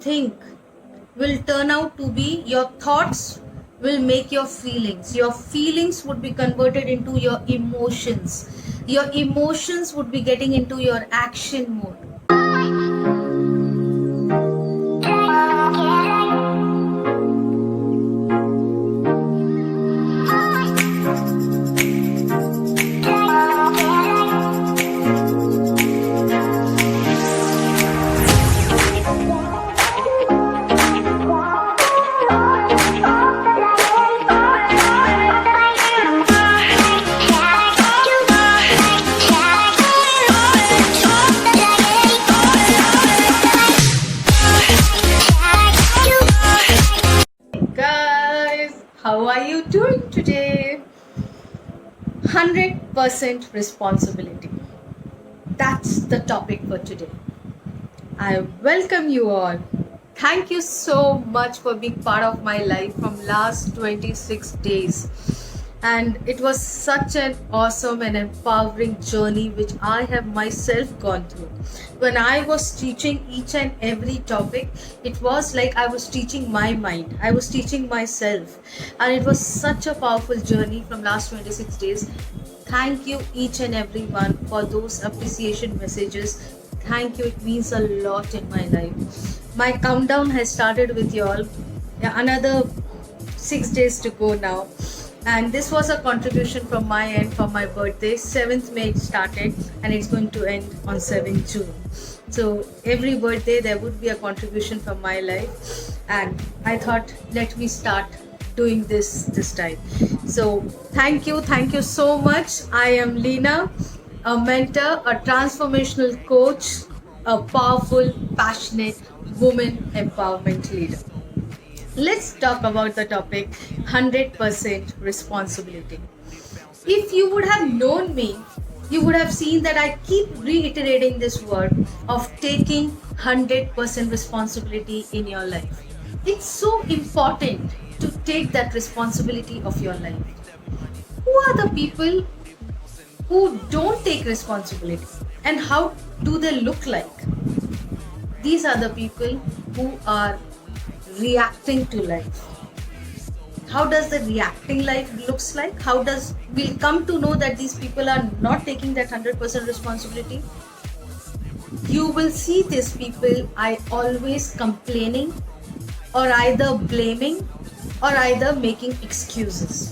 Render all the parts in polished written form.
think will turn out to be your thoughts will make your feelings. Your feelings would be converted into your emotions. Your emotions would be getting into your action mode. Guys, how are you doing today? 100% responsibility. That's the topic for today. I welcome you all. Thank you so much for being part of my life from last 26 days. And it was such an awesome and empowering journey which I have myself gone through. When I was teaching each and every topic, it was like I was teaching my mind. I was teaching myself. And it was such a powerful journey from last 26 days. Thank you each and everyone for those appreciation messages. Thank you, it means a lot in my life. My countdown has started with you all. Another 6 days to go now. And this was a contribution from my end for my birthday. 7th May it started and it's going to end on 7th June. So every birthday there would be a contribution from my life. And I thought, let me start doing this time. So thank you so much. I am Leena, a mentor, a transformational coach, a powerful, passionate woman empowerment leader. Let's talk about the topic 100% responsibility. If you would have known me, you would have seen that I keep reiterating this word of taking 100% responsibility in your life. It's so important to take that responsibility of your life. Who are the people who don't take responsibility and how do they look like? These are the people who are reacting to life. How does the reacting life looks like? We'll come to know that these people are not taking that 100% responsibility. You will see these people are always complaining or either blaming or either making excuses.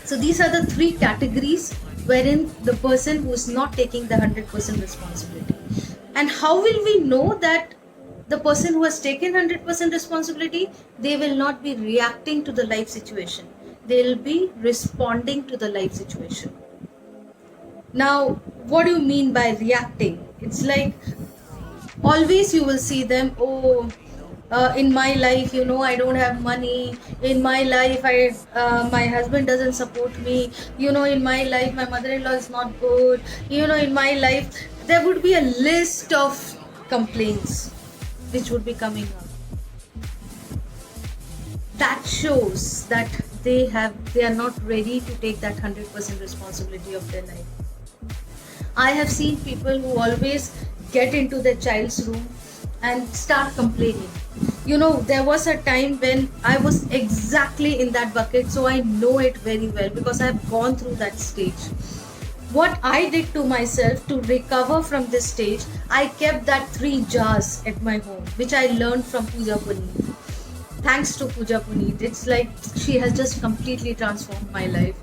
So these are the three categories wherein the person who is not taking the 100% responsibility. And how will we know that the person who has taken 100% responsibility, they will not be reacting to the life situation. They will be responding to the life situation. Now, what do you mean by reacting? It's like always you will see them, in my life, I don't have money. In my life, my husband doesn't support me. In my life, my mother-in-law is not good. In my life, there would be a list of complaints which would be coming up. That shows that they are not ready to take that 100% responsibility of their life. I have seen people who always get into their child's room and start complaining. There was a time when I was exactly in that bucket, so I know it very well because I have gone through that stage. What I did to myself to recover from this stage, I kept that 3 jars at my home, which I learned from Pooja Puneet. Thanks to Pooja Puneet, it's like she has just completely transformed my life.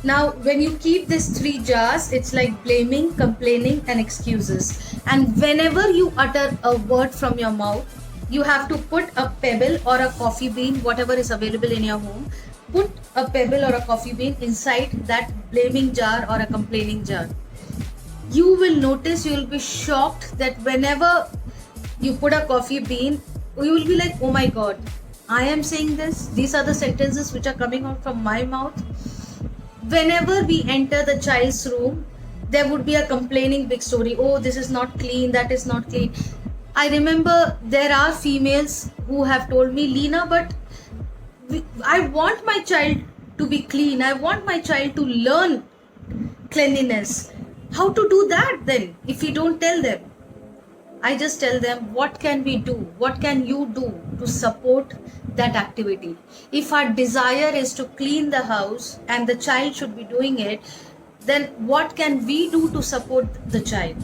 Now, when you keep these 3 jars, it's like blaming, complaining, and excuses. And whenever you utter a word from your mouth, you have to put a pebble or a coffee bean, whatever is available in your home. Put a pebble or a coffee bean inside that blaming jar or a complaining jar. You will notice, you will be shocked that whenever you put a coffee bean, you will be like, oh my God, I am saying this. These are the sentences which are coming out from my mouth. Whenever we enter the child's room, there would be a complaining big story. Oh, this is not clean, that is not clean. I remember there are females who have told me, Leena, but I want my child to be clean. I want my child to learn cleanliness. How to do that then if we don't tell them? I just tell them, what can we do? What can you do to support that activity? If our desire is to clean the house and the child should be doing it, then what can we do to support the child?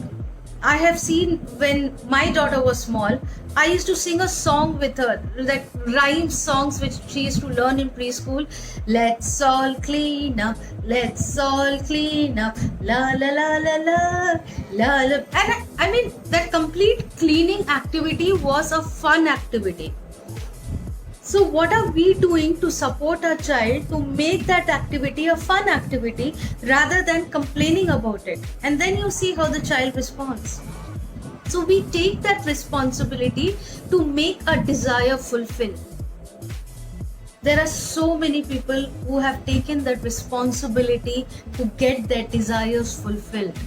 I have seen when my daughter was small, I used to sing a song with her, that rhyme songs which she used to learn in preschool. Let's all clean up, let's all clean up, la la la la la, la la. And I mean, that complete cleaning activity was a fun activity. So, what are we doing to support our child to make that activity a fun activity rather than complaining about it? And then you see how the child responds. So, we take that responsibility to make a desire fulfill. There are so many people who have taken that responsibility to get their desires fulfilled.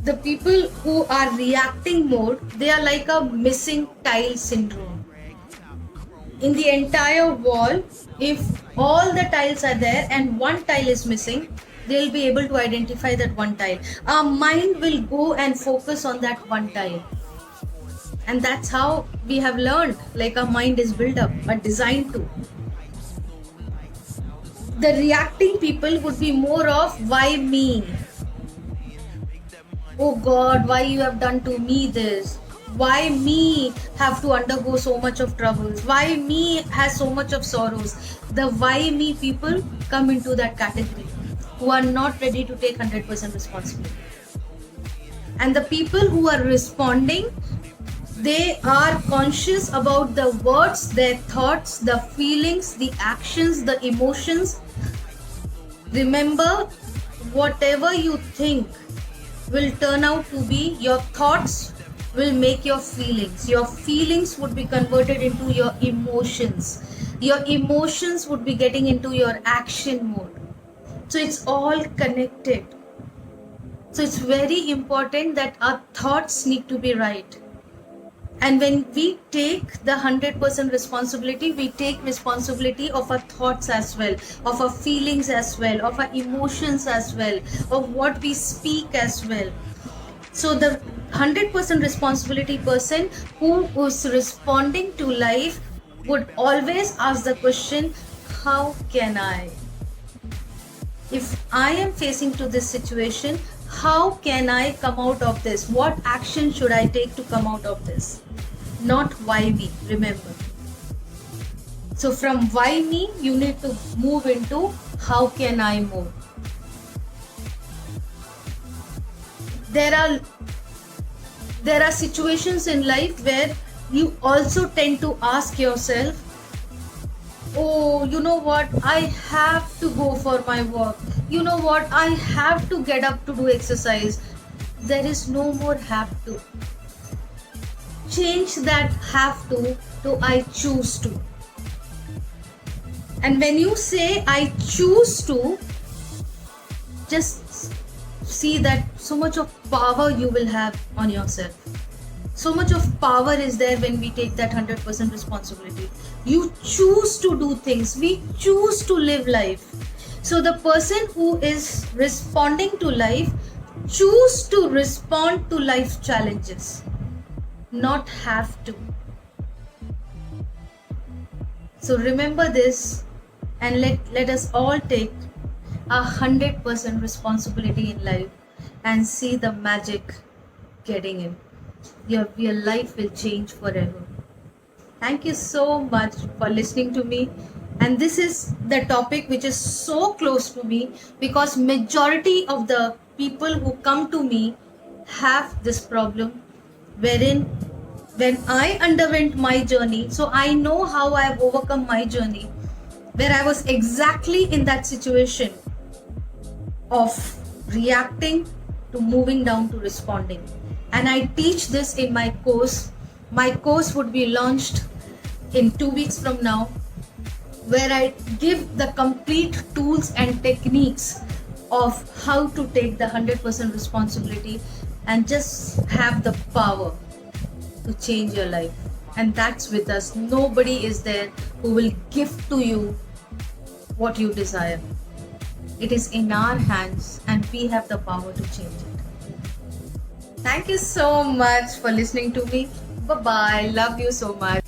The people who are reacting mode, they are like a missing tile syndrome. In the entire wall, if all the tiles are there and one tile is missing, they'll be able to identify that one tile. Our mind will go and focus on that one tile. And that's how we have learned, like our mind is built up, or designed to. The reacting people would be more of, why me? Oh God, why you have done to me this? Why me have to undergo so much of troubles? Why me has so much of sorrows? The why me people come into that category, who are not ready to take 100% responsibility. And the people who are responding, they are conscious about the words, their thoughts, the feelings, the actions, the emotions. Remember, whatever you think will turn out to be, your thoughts will make your feelings would be converted into your emotions would be getting into your action mode. So it's all connected. So it's very important that our thoughts need to be right. And when we take the 100% responsibility, we take responsibility of our thoughts as well, of our feelings as well, of our emotions as well, of what we speak as well. So the 100% responsibility person who is responding to life would always ask the question, how can I? If I am facing to this situation, how can I come out of this? What action should I take to come out of this? Not why me, remember. So from why me, you need to move into how can I move? There are situations in life where you also tend to ask yourself, oh, you know what, I have to go for my work. You know what, I have to get up to do exercise. There is no more have to. Change that have to I choose to. And when you say I choose to, just see that so much of power you will have on yourself. So much of power is there when we take that 100% responsibility. You choose to do things. We choose to live life. So the person who is responding to life choose to respond to life challenges, not have to. So remember this, and let us all take 100% responsibility in life and see the magic getting in. Your life will change forever. Thank you so much for listening to me. And this is the topic which is so close to me, because majority of the people who come to me have this problem, wherein when I underwent my journey, so I know how I have overcome my journey, where I was exactly in that situation of reacting to moving down to responding. And I teach this in my course. My course would be launched in 2 weeks from now, where I give the complete tools and techniques of how to take the 100% responsibility and just have the power to change your life. And that's with us. Nobody is there who will give to you what you desire. It is in our hands, and we have the power to change it. Thank you so much for listening to me. Bye bye. Love you so much.